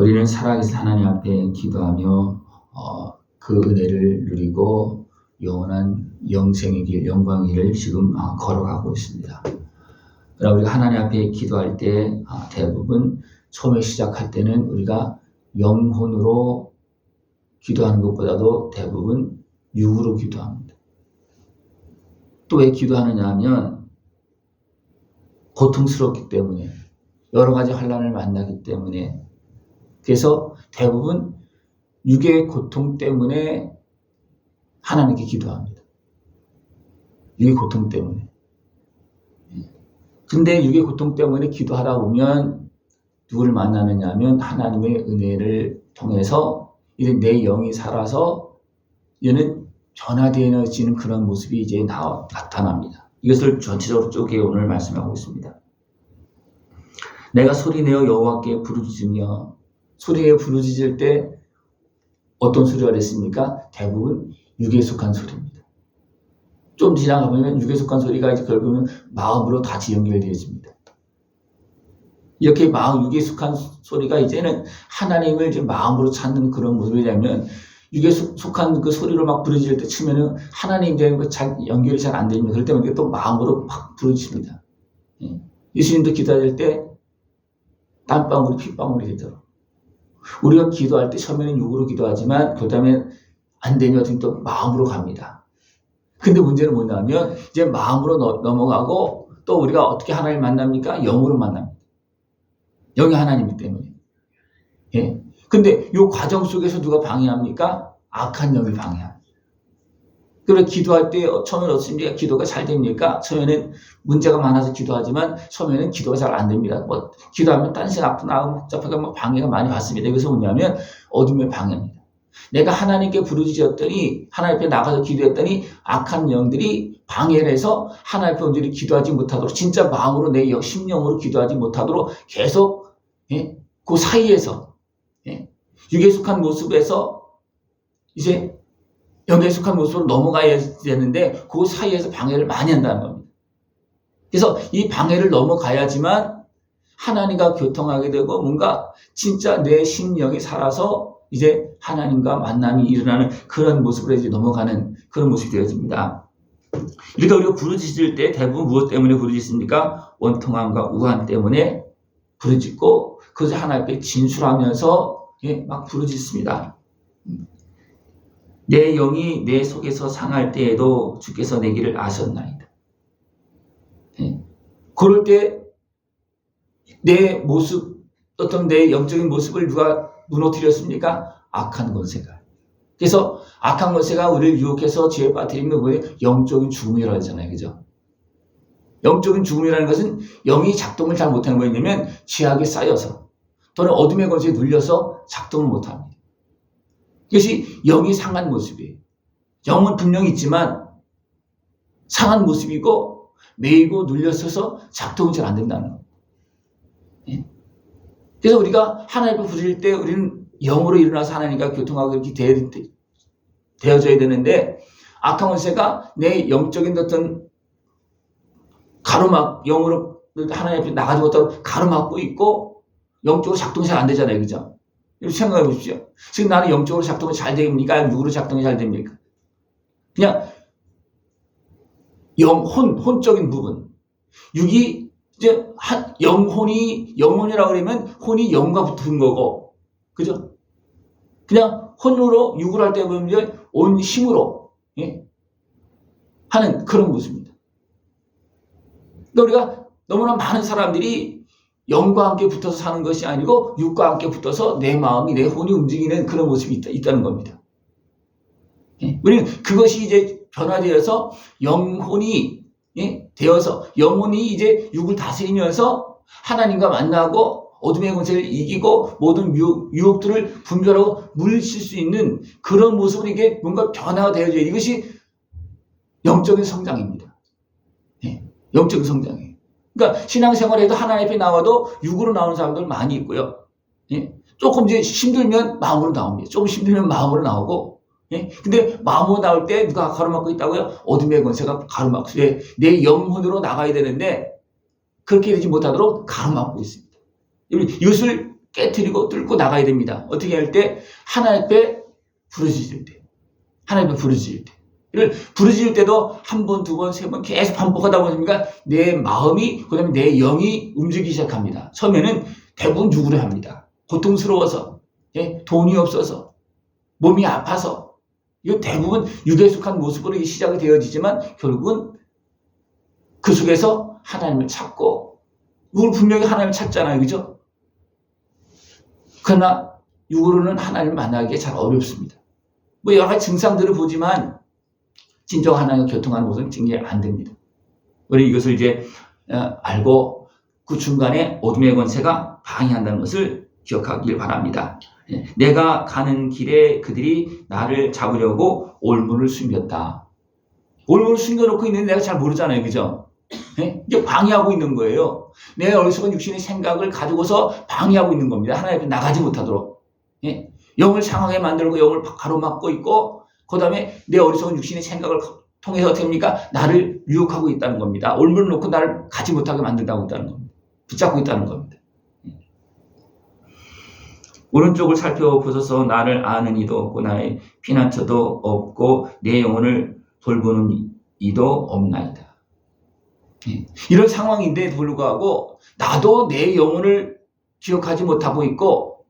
우리는 살아계신 하나님 앞에 기도하며 그 은혜를 누리고 영원한 영생의 길, 영광의 길을 지금 걸어가고 있습니다. 그러나 우리가 하나님 앞에 기도할 때 대부분 처음에 시작할 때는 우리가 영혼으로 기도하는 것보다도 대부분 육으로 기도합니다. 또 왜 기도하느냐 하면 고통스럽기 때문에, 여러 가지 환난을 만나기 때문에, 그래서 대부분 육의 고통 때문에 하나님께 기도합니다. 육의 고통 때문에. 근데 육의 고통 때문에 기도하다 보면 누구를 만나느냐 하면 하나님의 은혜를 통해서 이제 내 영이 살아서 얘는 변화되어지는 그런 모습이 이제 나타납니다. 이것을 전체적으로 쪼개 오늘 말씀하고 있습니다. 내가 소리내어 여호와께 부르짖으며, 소리내어 부르짖을 때 어떤 소리가 됐습니까? 대부분 육에 속한 소리입니다. 좀 지나가 보면 육에 속한 소리가 이제 결국은 마음으로 다시 연결되어집니다. 이렇게 육에 속한 소리가 이제는 하나님을 이제 마음으로 찾는 그런 모습이 되면, 육에 속한 그 소리로 막 부르짖을 때 치면은 하나님 되는 거 잘 연결이 잘 안 됩니다. 그럴 때는 또 마음으로 막 부르짖습니다. 예수님도 기도할 때 땀방울이 핏방울이 되도록. 우리가 기도할 때 처음에는 육으로 기도하지만 그 다음에 안 되면 또 마음으로 갑니다. 근데 문제는 뭐냐면 이제 마음으로 넘어가고 또 우리가 어떻게 하나님을 만납니까? 영으로 만납니다. 영이 하나님이기 때문에. 예. 근데 이 과정 속에서 누가 방해합니까? 악한 영이 방해합니다. 그래서 기도할 때 처음에는 어떻습니까? 기도가 잘 됩니까? 처음에는 문제가 많아서 기도하지만 처음에는 기도가 잘 안 됩니다. 기도하면 딴 생각도 나고 복잡하게 방해가 많이 받습니다. 이것은 뭐냐면 어둠의 방해입니다. 내가 하나님께 부르짖었더니, 하나님 앞에 나가서 기도했더니 악한 영들이 방해를 해서 하나님 앞에 온전히 기도하지 못하도록, 진짜 마음으로 내 심령으로 기도하지 못하도록 계속 그 사이에서 육에 속한 모습에서 이제 영에 속한 모습으로 넘어가야 되는데 그 사이에서 방해를 많이 한다는 겁니다. 그래서 이 방해를 넘어가야지만 하나님과 교통하게 되고 뭔가 진짜 내 심령이 살아서 이제 하나님과 만남이 일어나는 그런 모습으로 이제 넘어가는 그런 모습이 되어집니다. 그러니까 우리가 부르짖을 때 대부분 무엇 때문에 부르짖습니까? 원통함과 우한 때문에 부르짖고 그것을 하나님 앞에 진술하면서 막 부르짖습니다. 내 영이 내 속에서 상할 때에도 주께서 내 길을 아셨나이다. 그럴 때 내 모습, 어떤 내 영적인 모습을 누가 무너뜨렸습니까? 악한 권세가. 그래서 악한 권세가 우리를 유혹해서 죄에 빠뜨리는 게 뭐예요? 영적인 죽음이라고 하잖아요. 그죠? 영적인 죽음이라는 것은 영이 작동을 잘 못하는 거냐면 죄악이 쌓여서 또는 어둠의 권세에 눌려서 작동을 못합니다. 이것이 영이 상한 모습이에요. 영은 분명히 있지만 상한 모습이고 매이고 눌려서서 작동이 잘 안 된다는 겁니다. 그래서 우리가 하나님을 부르실 때 우리는 영으로 일어나서 하나님과 교통하고 이렇게 되어져야 되는데, 악한 권세가 내 영적인 어떤 영으로 하나님 앞에 나가지 못하고 가로막고 있고 영적으로 작동이 잘 안 되잖아요. 그죠? 생각해 보십시오. 지금 나는 영적으로 작동이 잘 됩니까? 육으로 작동이 잘 됩니까? 그냥 혼적인 부분. 육이 이제 영혼이라고 그러면 혼이 영과 붙은 거고, 그죠? 그냥 혼으로 육을 할 때 보면 온 힘으로 하는 그런 모습입니다. 그러니까 우리가 너무나 많은 사람들이 영과 함께 붙어서 사는 것이 아니고 육과 함께 붙어서 내 마음이, 내 혼이 움직이는 그런 모습이 있다는 겁니다. 우리는 그것이 이제 변화되어서 영혼이 되어서 영혼이 이제 육을 다스리면서 하나님과 만나고 어둠의 권세를 이기고 모든 유혹들을 분별하고 물리칠 수 있는 그런 모습으로 이게 뭔가 변화가 되어져요. 이것이 영적인 성장입니다. 영적인 성장이에요. 그러니까 신앙생활에도 하나님 앞에 나와도 육으로 나오는 사람들 많이 있고요. 조금 이제 힘들면 마음으로 나옵니다. 조금 힘들면 마음으로 나오고, 근데 마음으로 나올 때 누가 가로막고 있다고요? 어둠의 권세가 가로막고, 내 영혼으로 나가야 되는데 그렇게 되지 못하도록 가로막고 있습니다. 이것을 깨트리고 뚫고 나가야 됩니다. 어떻게 할 때? 하나님 앞에 부르짖을 때. 하나님 앞에 부르짖을 때. 이를 부르짖을 때도 한 번, 두 번, 세 번 계속 반복하다 보니까 내 마음이, 그 다음에 내 영이 움직이기 시작합니다. 처음에는 대부분 누구를 합니다. 고통스러워서, 예? 돈이 없어서, 몸이 아파서, 이거 대부분 육에 속한 모습으로 시작이 되어지지만 결국은 그 속에서 하나님을 찾고, 우리 분명히 하나님을 찾잖아요. 그죠? 그러나 육으로는 하나님을 만나기 잘 어렵습니다. 뭐 여러 가지 증상들을 보지만 진정 하나님과 교통하는 모습은 굉장히 안 됩니다. 우리 이것을 이제 알고 그 중간에 어둠의 권세가 방해한다는 것을 기억하길 바랍니다. 내가 가는 길에 그들이 나를 잡으려고 올문을 숨겼다. 올문을 숨겨놓고 있는데 내가 잘 모르잖아요. 그죠? 이게 방해하고 있는 거예요. 내 어리석은 육신의 생각을 가지고서 방해하고 있는 겁니다. 하나님 앞에 나가지 못하도록. 영을 상하게 만들고 영을 가로막고 있고, 그 다음에 내 어리석은 육신의 생각을 통해서 어떻게 합니까? 나를 유혹하고 있다는 겁니다. 올문을 놓고 나를 가지 못하게 만든다고 있다는 겁니다. 붙잡고 있다는 겁니다. 오른쪽을 살펴보소서. 나를 아는 이도 없고 나의 피난처도 없고 내 영혼을 돌보는 이도 없나이다. 이런 상황인데 불구하고 나도 내 영혼을 기억하지 못하고 있고,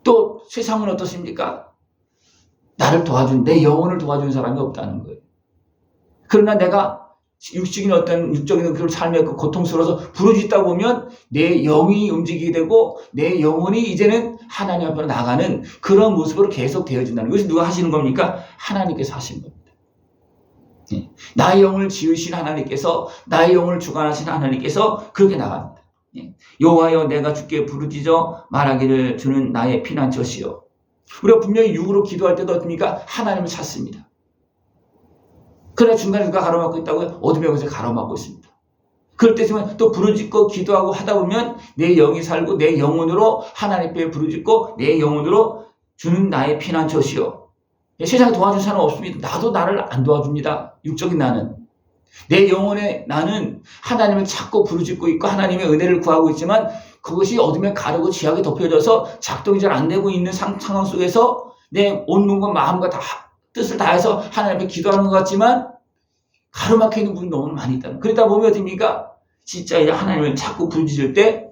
또 세상은 어떻습니까? 나를 도와준, 내 영혼을 도와주는 사람이 없다는 거예요. 그러나 내가 육적인 그 삶의 그 고통스러워서 부르짖다 보면 내 영이 움직이게 되고 내 영혼이 이제는 하나님 앞으로 나가는 그런 모습으로 계속 되어진다는 것이 누가 하시는 겁니까? 하나님께서 하시는 겁니다. 나의 영을 지으신 하나님께서, 나의 영을 주관하신 하나님께서 그렇게 나갑니다. 여호와여, 내가 주께 부르짖어 말하기를 주는 나의 피난처시여. 우리가 분명히 육으로 기도할 때도 어떻습니까? 하나님을 찾습니다. 그러나 중간에 누가 가로막고 있다고요? 어둠의 권세가 가로막고 있습니다. 그럴 때지만 또 부르짖고 기도하고 하다 보면 내 영이 살고 내 영혼으로 하나님 앞에 부르짖고 내 영혼으로 주는 나의 피난처시여. 세상에 도와줄 사람 없습니다. 나도 나를 안 도와줍니다. 육적인 나는. 내 영혼의 나는 하나님을 찾고 부르짖고 있고 하나님의 은혜를 구하고 있지만 그것이 어둠에 가르고 지하게 덮여져서 작동이 잘 안 되고 있는 상황 속에서 내 온 눈과 마음과 다 뜻을 다해서 하나님 앞에 기도하는 것 같지만 가로막혀 있는 부분이 너무 많이 있다. 그러다 보면 어떻습니까? 진짜 이제 하나님을 찾고 부르짖을 때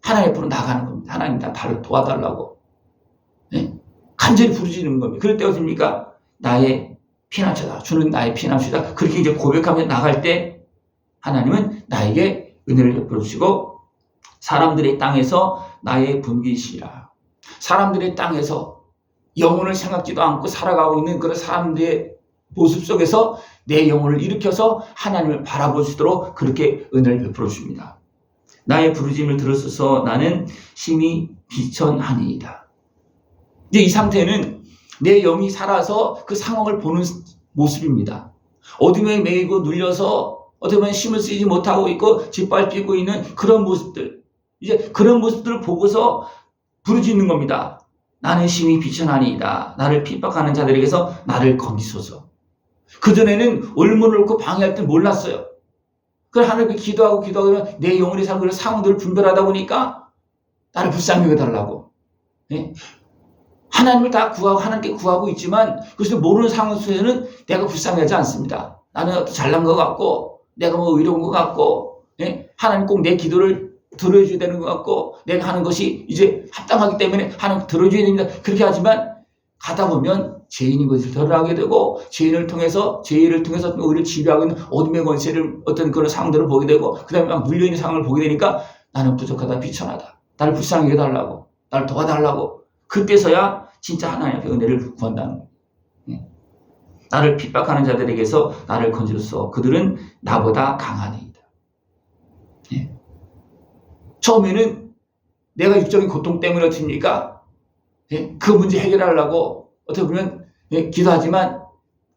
하나님 앞으로 나가는 겁니다. 하나님 나를 도와달라고. 간절히 부르짖는 겁니다. 그럴 때 어떻습니까? 나의 피난처다. 주는 나의 피난처다. 그렇게 이제 고백하며 나갈 때 하나님은 나에게 은혜를 베풀어 주시고 사람들의 땅에서 나의 분기시라. 사람들의 땅에서 영혼을 생각지도 않고 살아가고 있는 그런 사람들의 모습 속에서 내 영혼을 일으켜서 하나님을 바라보시도록 그렇게 은혜를 베풀어 주십니다. 나의 부르짖음을 들으소서. 나는 심히 비천하니이다. 이제 이 상태는 내 영이 살아서 그 상황을 보는 모습입니다. 어둠에 매이고 눌려서 어떻게 보면 힘을 쓰지 못하고 있고 짓밟히고 있는 그런 모습들. 이제 그런 모습들을 보고서 부르짖는 겁니다. 나는 심히 비천하니이다. 나를 핍박하는 자들에게서 나를 건지소서. 그전에는 올문을 놓고 방해할 때 몰랐어요. 그걸 하나님께 기도하고 하면 내 영혼이 살고 그런 상황들을 분별하다 보니까 나를 불쌍히 여겨달라고. 하나님을 다 구하고 하나님께 구하고 있지만 그것을 모르는 상황 속에서는 내가 불쌍하지 않습니다. 나는 잘난 것 같고 내가 뭐 의로운 것 같고 하나님 꼭 내 기도를 들어줘야 되는 것 같고 내가 하는 것이 이제 합당하기 때문에 하나님 들어줘야 됩니다. 그렇게 하지만 가다 보면 죄인인 것을 드러나게 되고 죄인을 통해서 우리를 지배하고 있는 어둠의 권세를 어떤 그런 상황들을 보게 되고 그 다음에 막 눌려있는 상황을 보게 되니까 나는 부족하다 비천하다. 나를 불쌍히 해달라고 나를 도와달라고 그때서야 진짜 하나님 앞에 은혜를 구한다는 거예요. 나를 핍박하는 자들에게서 나를 건지소서. 그들은 나보다 강하니이다. 처음에는 내가 육적인 고통 때문에 어떻습니까? 그 문제 해결하려고 어떻게 보면 기도하지만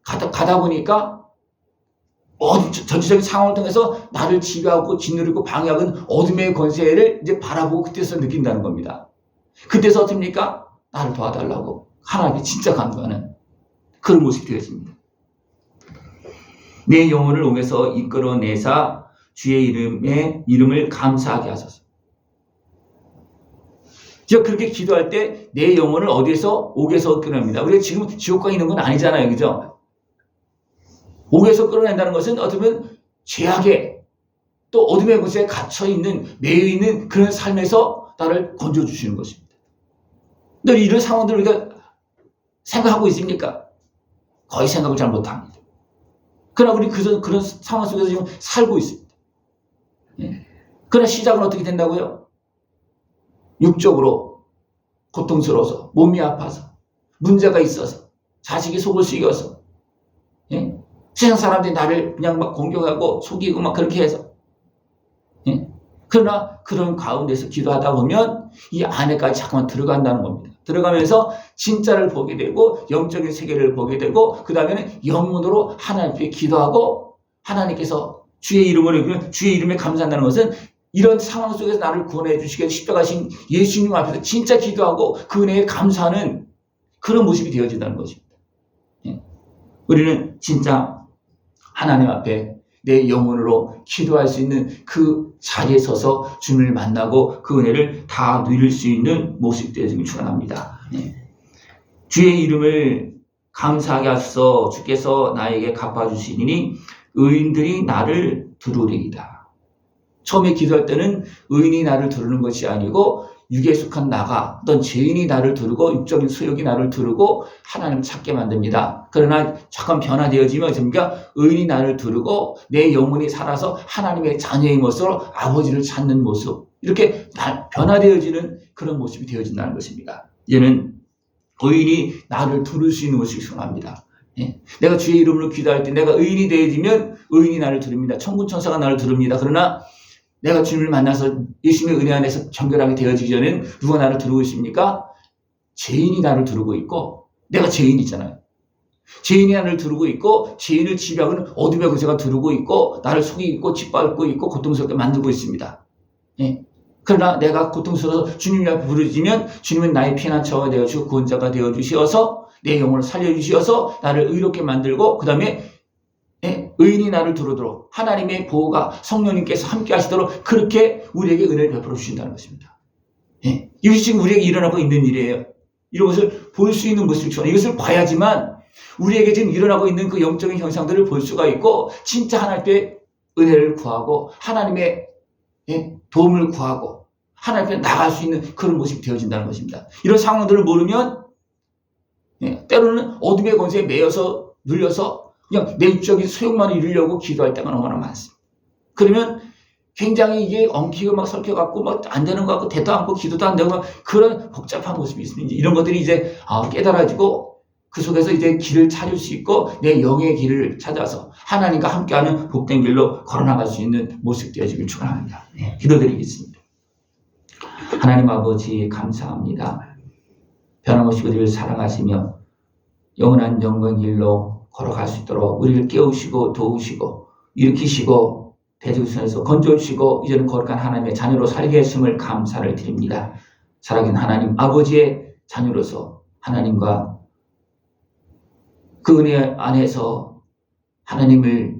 가다 보니까 전체적인 상황을 통해서 나를 지배하고 짓누르고 방해하는 어둠의 권세를 이제 바라보고 그때서 느낀다는 겁니다. 그때서 어떻습니까? 나를 도와달라고 하나님께 진짜 간구하는 그런 모습이 되어집니다. 내 영혼을 옥에서 이끌어내사 주의 이름을 감사하게 하소서. 제가 그렇게 기도할 때 내 영혼을 어디에서? 옥에서 끌어냅니다. 우리가 지금 지옥에 있는 건 아니잖아요. 그죠? 옥에서 끌어낸다는 것은 어떻게 보면 죄악에 또 어둠의 곳에 갇혀있는, 매여있는 그런 삶에서 나를 건져주시는 것입니다. 근데 이런 상황들을 우리가 생각하고 있습니까? 거의 생각을 잘 못합니다. 그러나 우리 그런 상황 속에서 지금 살고 있습니다. 그러나 시작은 어떻게 된다고요? 육적으로 고통스러워서, 몸이 아파서, 문제가 있어서, 자식이 속을 썩여서, 세상 사람들이 나를 그냥 막 공격하고 속이고 막 그렇게 해서. 그러나 그런 가운데서 기도하다 보면 이 안에까지 자꾸만 들어간다는 겁니다. 들어가면서 진짜를 보게 되고 영적인 세계를 보게 되고 그 다음에는 영문으로 하나님께 기도하고 하나님께서 주의 이름에 감사한다는 것은 이런 상황 속에서 나를 구원해 주시게 십자가신 예수님 앞에서 진짜 기도하고 그 은혜에 감사하는 그런 모습이 되어진다는 것입니다. 우리는 진짜 하나님 앞에 내 영혼으로 기도할 수 있는 그 자리에 서서 주님을 만나고 그 은혜를 다 누릴 수 있는 모습 되어지길 축원합니다. 주의 이름을 감사하게 하소서. 주께서 나에게 갚아주시니 의인들이 나를 들으리이다. 처음에 기도할 때는 의인이 나를 들으는 것이 아니고 육에 속한 나가 어떤 죄인이 나를 들고 육적인 수욕이 나를 들고 하나님을 찾게 만듭니다. 그러나 잠깐 변화되어지면 뭡니까? 의인이 나를 들고 내 영혼이 살아서 하나님의 자녀의 모습으로 아버지를 찾는 모습, 이렇게 변화되어지는 그런 모습이 되어진다는 것입니다. 이제는 의인이 나를 들을 수 있는 것이 중요합니다. 내가 주의 이름으로 기도할 때 내가 의인이 되어지면 의인이 나를 들읍니다. 천군 천사가 나를 들읍니다. 그러나 내가 주님을 만나서 예수님의 은혜 안에서 정결하게 되어지기 전에는 누가 나를 들고 있습니까? 죄인이 나를 들고 있고, 내가 죄인이잖아요. 죄인이 나를 들고 있고, 죄인을 지배하는 어둠의 거세가 들고 있고, 나를 속이고 짓밟고 있고 고통스럽게 만들고 있습니다. 그러나 내가 고통스러워서 주님 앞에 부르짖으면 주님은 나의 피난처가 되어주시고 구원자가 되어주시어서 내 영혼을 살려주시어서 나를 의롭게 만들고 그 다음에 의인이 나를 들으도록 하나님의 보호가 성령님께서 함께 하시도록 그렇게 우리에게 은혜를 베풀어 주신다는 것입니다. 이것이 지금 우리에게 일어나고 있는 일이에요. 이런 것을 볼 수 있는 모습이죠. 이것을 봐야지만 우리에게 지금 일어나고 있는 그 영적인 현상들을 볼 수가 있고 진짜 하나님께 은혜를 구하고 하나님의 도움을 구하고 하나님께 나갈 수 있는 그런 모습이 되어진다는 것입니다. 이런 상황들을 모르면 때로는 어둠의 권세에 매여서 눌려서 그냥 내 육적인 소욕만 이루려고 기도할 때가 너무나 많습니다. 그러면 굉장히 이게 엉키고 막 설켜갖고 막 안 되는 것 같고 대도 않고 기도도 안 되고 막 그런 복잡한 모습이 있습니다. 이런 것들이 이제 깨달아지고 그 속에서 이제 길을 찾을 수 있고 내 영의 길을 찾아서 하나님과 함께하는 복된 길로 걸어나갈 수 있는 모습 되어지길 축원합니다. 기도드리겠습니다. 하나님 아버지 감사합니다. 변함없이 우리를 사랑하시며 영원한 영광 길로 걸어갈 수 있도록 우리를 깨우시고 도우시고 일으키시고 대적선에서 건져주시고 이제는 거룩한 하나님의 자녀로 살게 했음을 감사를 드립니다. 살아계신 하나님 아버지의 자녀로서 하나님과 그 은혜 안에서 하나님을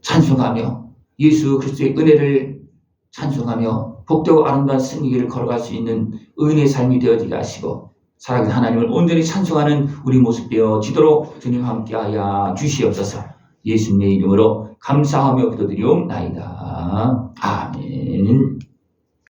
찬송하며 예수 그리스도의 은혜를 찬송하며 복되고 아름다운 승리를 걸어갈 수 있는 의인의 삶이 되어지게 하시고 살아계신 하나님을 온전히 찬송하는 우리 모습 되어지도록 주님 함께하여 주시옵소서. 예수님의 이름으로 감사하며 기도드리옵나이다. 아멘.